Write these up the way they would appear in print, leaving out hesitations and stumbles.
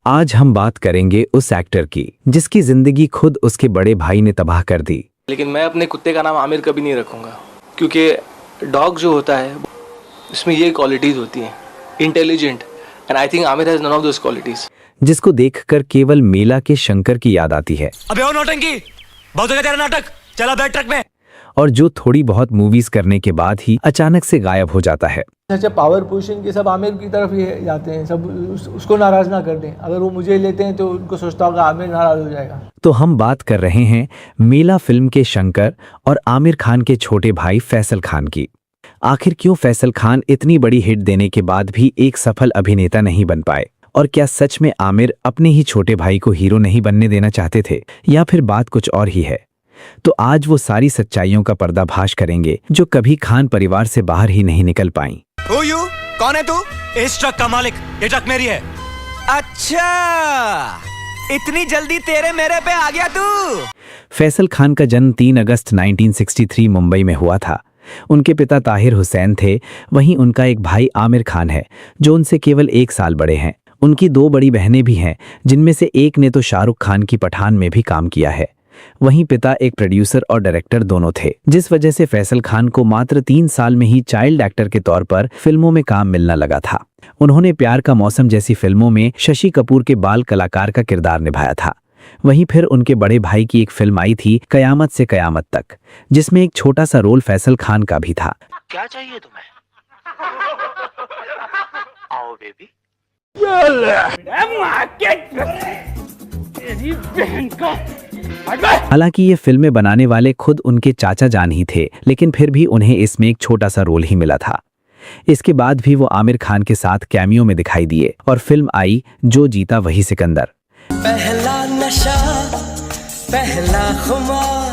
आज हम बात करेंगे उस एक्टर की जिसकी जिंदगी खुद उसके बड़े भाई ने तबाह कर दी। लेकिन मैं अपने कुत्ते का नाम आमिर कभी नहीं रखूंगा, क्योंकि डॉग जो होता है इसमें ये क्वालिटीज होती हैं, intelligent, and I think Aamir has none of those qualities. जिसको देखकर केवल मेला के शंकर की याद आती है। अबे ओ नौटंकी, बहुत हो गया तेरा नाटक, चला बैठ ट्रक में। और जो थोड़ी बहुत मूवीज करने के बाद ही अचानक से गायब हो जाता है। अच्छा, पावर पोजीशन के सब आमिर की तरफ ही जाते हैं, सब उसको नाराज ना कर दें। अगर वो मुझे लेते हैं तो उनको सोचता होगा आमिर नाराज हो जाएगा। तो हम बात कर रहे हैं मेला फिल्म के शंकर और आमिर खान के छोटे भाई फैसल खान की। आखिर क्यों फैसल खान इतनी बड़ी हिट देने के बाद भी एक सफल अभिनेता नहीं बन पाए? और क्या सच में आमिर अपने ही छोटे भाई को हीरो नहीं बनने देना चाहते थे, या फिर बात कुछ और ही है? तो आज वो सारी सच्चाइयों का पर्दाफाश करेंगे जो कभी खान परिवार से बाहर ही नहीं निकल पाई। Who you? कौन है तू? इस ट्रक का मालिक, ये ट्रक मेरी है। अच्छा, इतनी जल्दी तेरे मेरे पे आ गया तू? फैसल खान का जन्म 3 अगस्त 1963 मुंबई में हुआ था। उनके पिता ताहिर हुसैन थे, वहीं उनका एक भाई आमिर खान है जो उनसे केवल 1 साल बड़े हैं। उनकी 2 बड़ी बहनें भी हैं, जिनमें से एक ने तो शाहरुख खान की पठान में भी काम किया है। वहीं पिता एक प्रोड्यूसर और डायरेक्टर दोनों थे, जिस वजह से फैसल खान को मात्र 3 साल में ही चाइल्ड एक्टर के तौर पर फिल्मों में काम मिलने लगा था। उन्होंने प्यार का मौसम जैसी फिल्मों में शशि कपूर के बाल कलाकार का किरदार निभाया था। वहीं फिर उनके बड़े भाई की एक फिल्म आई थी कयामत से कयामत तक, जिसमें एक छोटा सा रोल फैसल खान का भी था। क्या चाहिए तुम्हें? आओ बेबी। हालांकि ये फिल्में बनाने वाले खुद उनके चाचा जान ही थे, लेकिन फिर भी उन्हें इसमें एक छोटा सा रोल ही मिला था। इसके बाद भी वो आमिर खान के साथ कैमियो में दिखाई दिए और फिल्म आई जो जीता वही सिकंदर। पहला नशा, पहला खुमार।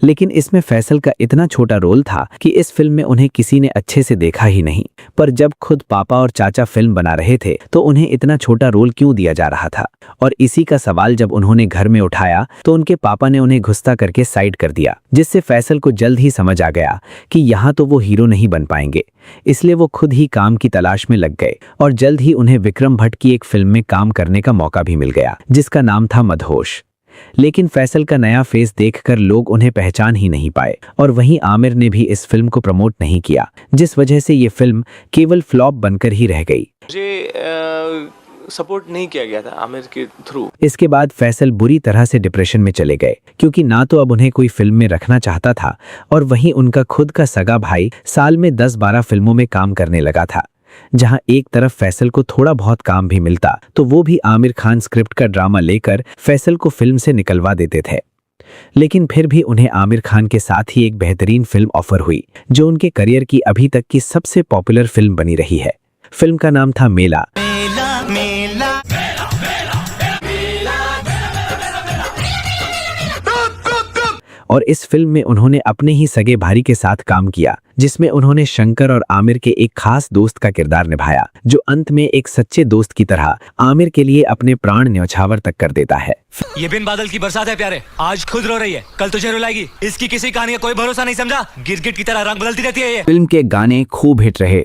लेकिन इसमें फैसल का इतना छोटा रोल था कि इस फिल्म में उन्हें किसी ने अच्छे से देखा ही नहीं। पर जब खुद पापा और चाचा फिल्म बना रहे थे तो उन्हें इतना छोटा रोल क्यों दिया जा रहा था? और इसी का सवाल जब उन्होंने घर में उठाया तो उनके पापा ने उन्हें घुस्ता करके साइड कर दिया, जिससे फैसल को जल्द ही समझ आ गया कि यहाँ तो वो हीरो नहीं बन पाएंगे। इसलिए वो खुद ही काम की तलाश में लग गए और जल्द ही उन्हें विक्रम भट्ट की एक फिल्म में काम करने का मौका भी मिल गया, जिसका नाम था मदहोश। लेकिन फैसल का नया फेस देखकर लोग उन्हें पहचान ही नहीं पाए और वहीं आमिर ने भी इस फिल्म को प्रमोट नहीं किया, जिस वजह से ये फिल्म केवल फ्लॉप बनकर ही रह गई। मुझे सपोर्ट नहीं किया गया था आमिर के थ्रू। इसके बाद फैसल बुरी तरह से डिप्रेशन में चले गए, क्योंकि ना तो अब उन्हें कोई फिल्म में रखना चाहता था और वहीं उनका खुद का सगा भाई साल में 10-12 फिल्मों में काम करने लगा था। जहां एक तरफ फैसल को थोड़ा बहुत काम भी मिलता तो वो भी आमिर खान स्क्रिप्ट का ड्रामा लेकर फैसल को फिल्म से निकलवा देते थे। लेकिन फिर भी उन्हें आमिर खान के साथ ही एक बेहतरीन फिल्म ऑफर हुई, जो उनके करियर की अभी तक की सबसे पॉपुलर फिल्म बनी रही है। फिल्म का नाम था मेला। और इस फिल्म में उन्होंने अपने ही सगे भाई के साथ काम किया, जिसमें उन्होंने शंकर और आमिर के एक खास दोस्त का किरदार निभाया, जो अंत में एक सच्चे दोस्त की तरह आमिर के लिए अपने प्राण न्यौछावर तक कर देता है। ये बिन बादल की बरसात है प्यारे, आज खुद रो रही है, कल तुझे रुलाएगी। इसकी किसी कहानी का कोई भरोसा नहीं, समझा? गिरगिट की तरह रंग बदलती रहती है ये। फिल्म के गाने खूब हिट रहे।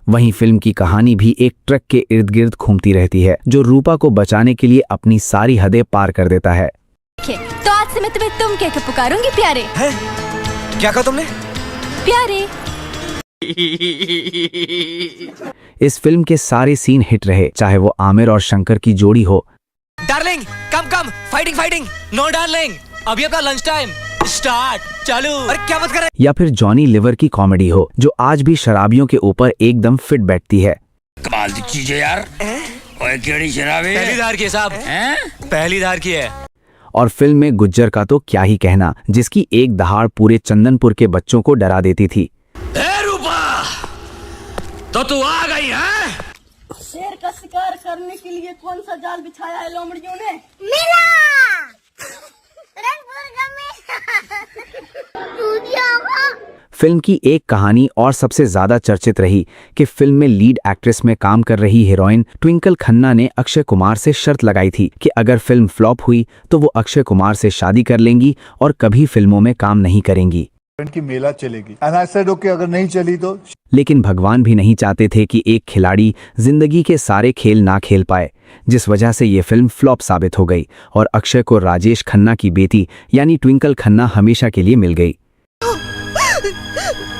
वहीं फिल्म की कहानी भी एक ट्रक के इर्द गिर्द घूमती रहती है, जो रूपा को बचाने के लिए अपनी सारी हदें पार कर देता है। तो आज से मैं तुम्हें तुम कह के पुकारूंगी प्यारे। है? क्या कहा तुमने? प्यारे। इस फिल्म के सारे सीन हिट रहे, चाहे वो आमिर और शंकर की जोड़ी हो। डार्लिंग, कम कम, फाइटिंग फाइटिंग, नो डार्लिंग, अभी अपना लंच टाइम स्टार्ट, चालू। अरे क्या बात कर रहे? या फिर जॉनी लीवर की कॉमेडी हो, जो आज भी शराबियों के ऊपर एकदम फिट बैठती है। कमाल की चीज है यार। ओए केड़ी शराब है? पहली धार की है साहब, पहली धार की है। और फिल्म में गुज्जर का तो क्या ही कहना, जिसकी एक दहाड़ पूरे चंदनपुर के बच्चों को डरा देती थी। ए रूपा, तो तू आ गई है? शेर का शिकार करने के लिए कौन सा जाल बिछाया है लोमड़ियों ने? मेला। फिल्म की एक कहानी और सबसे ज्यादा चर्चित रही कि फिल्म में लीड एक्ट्रेस में काम कर रही हीरोइन ट्विंकल खन्ना ने अक्षय कुमार से शर्त लगाई थी कि अगर फिल्म फ्लॉप हुई तो वो अक्षय कुमार से शादी कर लेंगी और कभी फिल्मों में काम नहीं करेंगी। की मेला चलेगी। एंड आई सेड ओके, अगर नहीं चली तो। लेकिन भगवान भी नहीं चाहते थे कि एक खिलाड़ी जिंदगी के सारे खेल ना खेल पाए, जिस वजह से ये फिल्म फ्लॉप साबित हो गई और अक्षय को राजेश खन्ना की बेटी यानी ट्विंकल खन्ना हमेशा के लिए मिल गई।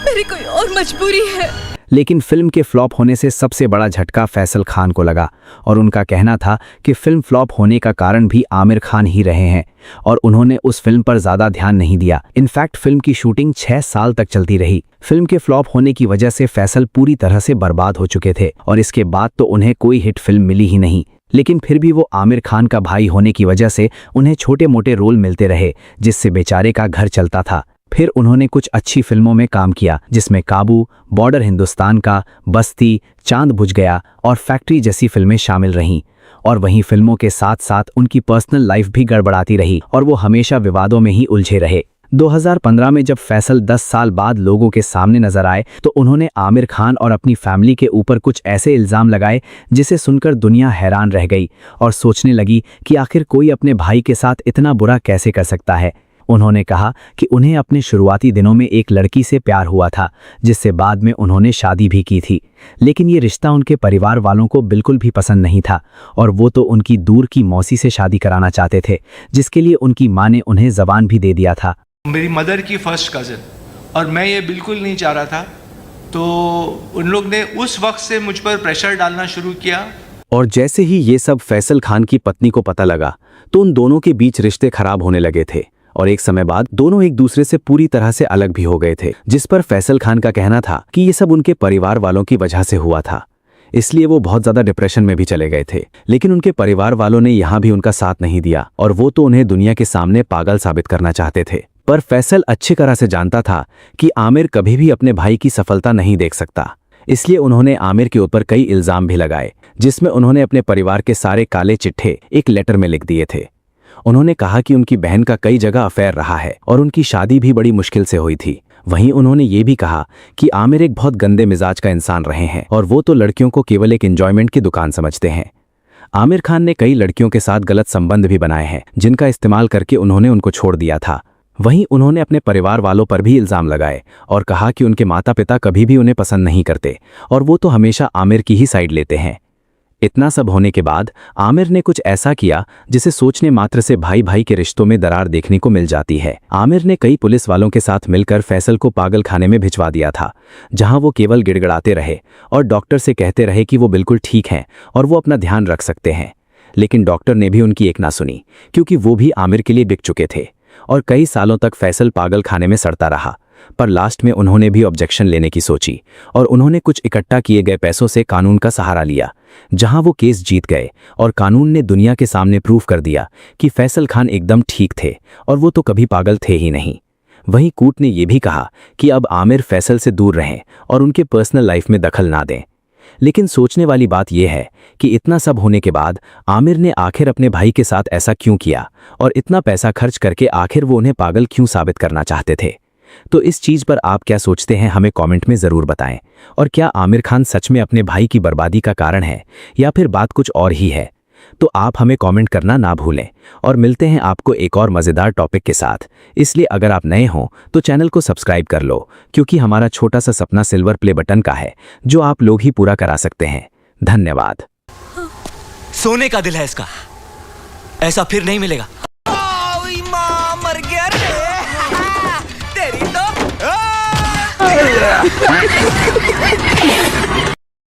मेरी कोई और मजबूरी है। लेकिन फिल्म के फ्लॉप होने से सबसे बड़ा झटका फैसल खान को लगा और उनका कहना था कि फिल्म फ्लॉप होने का कारण भी आमिर खान ही रहे हैं और उन्होंने उस फिल्म पर ज्यादा ध्यान नहीं दिया। इनफैक्ट फिल्म की शूटिंग 6 साल तक चलती रही। फिल्म के फ्लॉप होने की वजह से फैसल पूरी तरह से बर्बाद हो चुके थे और इसके बाद तो उन्हें कोई हिट फिल्म मिली ही नहीं। लेकिन फिर भी वो आमिर खान का भाई होने की वजह से उन्हें छोटे मोटे रोल मिलते रहे, जिससे बेचारे का घर चलता था। फिर उन्होंने कुछ अच्छी फिल्मों में काम किया, जिसमें काबू, बॉर्डर हिंदुस्तान का, बस्ती, चांद बुझ गया और फैक्ट्री जैसी फिल्में शामिल रहीं। और वहीं फिल्मों के साथ साथ उनकी पर्सनल लाइफ भी गड़बड़ाती रही और वो हमेशा विवादों में ही उलझे रहे। 2015 में जब फैसल 10 साल बाद लोगों के सामने नजर आए तो उन्होंने आमिर खान और अपनी फैमिली के ऊपर कुछ ऐसे इल्जाम लगाए जिसे सुनकर दुनिया हैरान रह गई और सोचने लगी कि आखिर कोई अपने भाई के साथ इतना बुरा कैसे कर सकता है। उन्होंने कहा कि उन्हें अपने शुरुआती दिनों में एक लड़की से प्यार हुआ था, जिससे बाद में उन्होंने शादी भी की थी, लेकिन ये रिश्ता उनके परिवार वालों को बिल्कुल भी पसंद नहीं था और वो तो उनकी दूर की मौसी से शादी कराना चाहते थे, जिसके लिए उनकी माँ ने उन्हें जबान भी दे दिया था। मेरी मदर की फर्स्ट कज़न, और मैं ये बिल्कुल नहीं चाह रहा था, तो उन लोग ने उस वक्त से मुझ पर प्रेशर डालना शुरू किया। और जैसे ही ये सब फैसल खान की पत्नी को पता लगा तो उन दोनों के बीच रिश्ते खराब होने लगे थे और एक समय बाद दोनों एक दूसरे से पूरी तरह से अलग भी हो गए थे, जिस पर फैसल खान का कहना था कि ये सब उनके परिवार वालों की वजह से हुआ था, इसलिए वो बहुत ज्यादा डिप्रेशन में भी चले गए थे। लेकिन उनके परिवार वालों ने यहाँ भी उनका साथ नहीं दिया और वो तो उन्हें दुनिया के सामने पागल साबित करना चाहते थे। पर फैसल अच्छी तरह से जानता था कि आमिर कभी भी अपने भाई की सफलता नहीं देख सकता, इसलिए उन्होंने आमिर के ऊपर कई इल्जाम भी लगाए, जिसमें उन्होंने अपने परिवार के सारे काले चिट्ठे एक लेटर में लिख दिए थे। उन्होंने कहा कि उनकी बहन का कई जगह अफेयर रहा है और उनकी शादी भी बड़ी मुश्किल से हुई थी। वहीं उन्होंने ये भी कहा कि आमिर एक बहुत गंदे मिजाज का इंसान रहे हैं और वो तो लड़कियों को केवल एक एंजॉयमेंट की दुकान समझते हैं। आमिर खान ने कई लड़कियों के साथ गलत संबंध भी बनाए हैं, जिनका इस्तेमाल करके उन्होंने उनको छोड़ दिया था। वहीं उन्होंने अपने परिवार वालों पर भी इल्जाम लगाए और कहा कि उनके माता पिता कभी भी उन्हें पसंद नहीं करते और वो तो हमेशा आमिर की ही साइड लेते हैं। इतना सब होने के बाद आमिर ने कुछ ऐसा किया जिसे सोचने मात्र से भाई भाई के रिश्तों में दरार देखने को मिल जाती है। आमिर ने कई पुलिस वालों के साथ मिलकर फैसल को पागल खाने में भिजवा दिया था, जहां वो केवल गिड़गिड़ाते रहे और डॉक्टर से कहते रहे कि वो बिल्कुल ठीक हैं और वो अपना ध्यान रख सकते हैं। लेकिन डॉक्टर ने भी उनकी एक ना सुनी, क्योंकि वो भी आमिर के लिए बिक चुके थे और कई सालों तक फैसल पागल खाने में सड़ता रहा। पर लास्ट में उन्होंने भी ऑब्जेक्शन लेने की सोची और उन्होंने कुछ इकट्ठा किए गए पैसों से कानून का सहारा लिया, जहां वो केस जीत गए और कानून ने दुनिया के सामने प्रूव कर दिया कि फैसल खान एकदम ठीक थे और वो तो कभी पागल थे ही नहीं। वहीं कोर्ट ने यह भी कहा कि अब आमिर फैसल से दूर रहें और उनके पर्सनल लाइफ में दखल ना दें। लेकिन सोचने वाली बात यह है कि इतना सब होने के बाद आमिर ने आखिर अपने भाई के साथ ऐसा क्यों किया और इतना पैसा खर्च करके आखिर वो उन्हें पागल क्यों साबित करना चाहते थे। तो इस चीज पर आप क्या सोचते हैं, हमें कमेंट में जरूर बताएं। और क्या आमिर खान सच में अपने भाई की बर्बादी का कारण है या फिर बात कुछ और ही है? तो आप हमें कमेंट करना ना भूलें और मिलते हैं आपको एक और मजेदार टॉपिक के साथ। इसलिए अगर आप नए हों तो चैनल को सब्सक्राइब कर लो, क्योंकि हमारा छोटा सा सपना सिल्वर प्ले बटन का है, जो आप लोग ही पूरा करा सकते हैं। धन्यवाद। सोने का दिल है इसका, ऐसा फिर नहीं मिलेगा। मर गया रे। तेरी तो